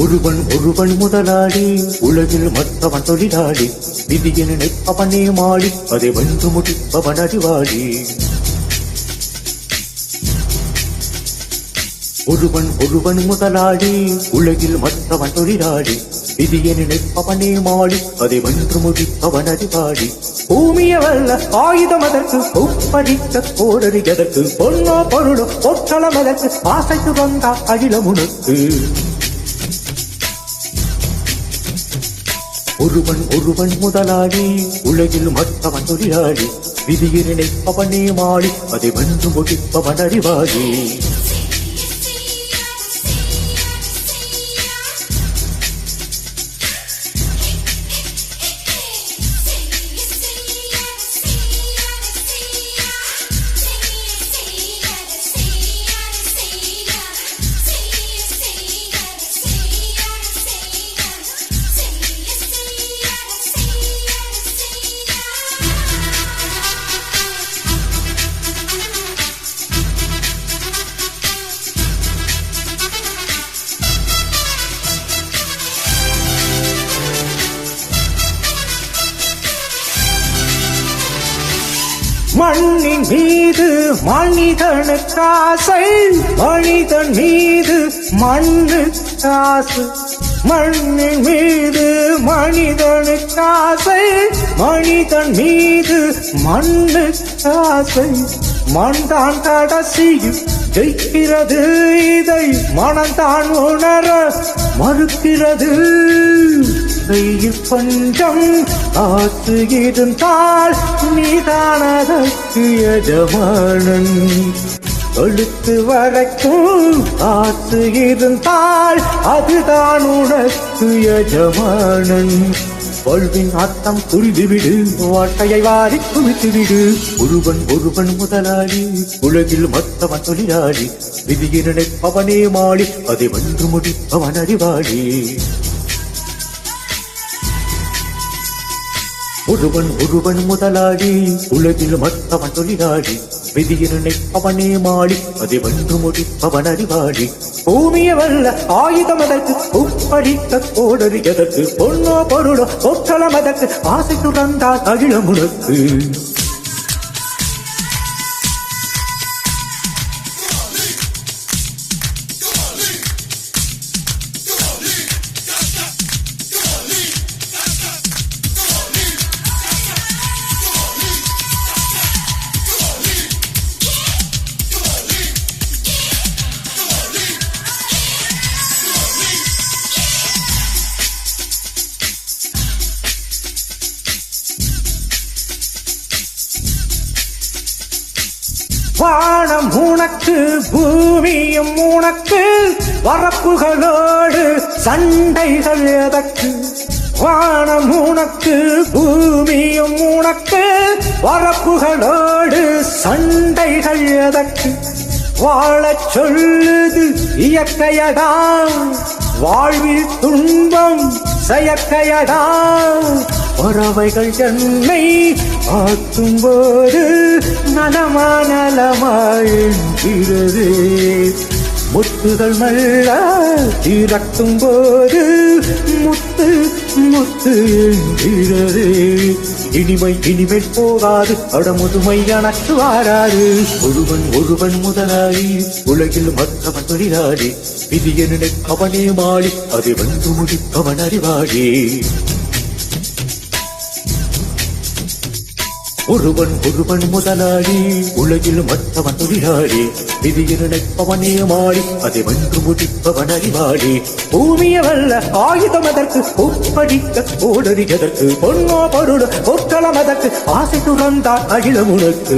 ஒருவன் ஒருவன் முதலாளி, உலகில் மற்றவன் தொழிலாளி. விதியை நினைப்பவனே மாடி, அதை வென்று முடிப்பவன் அறிவாளி. ஒருவன் ஒருவன் முதலாளி, உலகில் மற்றவன் தொழிலாளி. விதியை நினைப்பவனே மாடி, அதை வென்று முடிப்பவன் அறிவாளி. பூமிய வல்ல ஆயுதம் அதற்கு, ஒப்படித்த கோடரி எதற்கு, பொன்னோ பொருளோ பொற்றளம் அதற்கு, ஆசைத்து வந்தா அகிலம் உனக்கு. ஒருவன் ஒருவன் முதலாளி, உலகில் மற்றவன் தொழிலாளி. விதியை நினைப்பவனே மாடி, அதை வென்று முடிப்பவன் அறிவாளி. மண்ணின் மீது மனிதனுக்காசை, மனிதன் மீது மண்ணு காசு. மண்ணின் மீது மனிதனுக்காசை, மனிதன் மீது மண்ணு காசை. மண்தான் கடைசியில் ஜெயிக்கிறது, இதை மனந்தான் உணர மறுக்கிறது. கையில் பஞ்சம் காத்து இருந்தால் நீதானதற்கு எஜமானன். கழுத்து வரைக்கும் காத்து இருந்தால் அதுதான் உனக்கு எஜமானன். வாழ்வின் அர்த்தம் புரிந்துவிடு, வாழ்க்கையை வாரி குவித்துவிடு. ஒருவன் ஒருவன் முதலாளி, உலகில் மற்றவன் தொழிலாளி. விதியை நினைப்பவனே மாடி, அதை வென்று முடிப்பவன் அறிவாளி. ஒருவன் ஒருவன் முதலாளி, உலகில் மற்றவன் தொழிலாளி. விதியை நினைப்பவனே மாடி, அதை வென்று முடிப்பவன் அறிவாளி. பூமிய வல்ல ஆயுதம் அதற்கு, உப்படித்த கோடரி எதற்கு, பொன்னோ பொருளோ பொற்றளம் அதற்கு, ஆசை துறந்தால் அகிலம் உனக்கு. வானம் உனக்கு, பூமியும் உனக்கு, வரப்புகளோடு சண்டைகள் எதற்கு. வானம் உனக்கு, பூமியும் உனக்கு, வரப்புகளோடு சண்டைகள் எதற்கு. வாழச் சொல்லுது இயற்கையடா, வாழ்வில் துன்பம் செயற்கையடா. பறவைகள் என்னை பார்க்கும் போது நலமா நலமாயின்றது. முத்துகள் மெல்ல திரட்டும் போது முத்து முத்து என்கிறது. இனிமை இனிமேல் போகாது, அடமுதுமை எனக்கு வாராது. ஒருவன் ஒருவன் முதலாளி, உலகில் மற்றவன் தொழிலாளி. விதியை நினைப்பவனே மாடி, அதை வென்று முடிப்பவன் அறிவாளி. ஒருவன் ஒருவன் முதலாளி, உலகில் மற்றவன் தொழிலாளி. விதியை நினைப்பவனே மாடி, அதை வென்று முடிப்பவன் அறிவாளி. பூமிய வல்ல ஆயுதம் அதற்கு, உப்படித்த கோடரி எதற்கு, பொன்னோ பொருளோ பொற்றளம் அதற்கு, ஆசை துறந்தால் அகிலம் உனக்கு.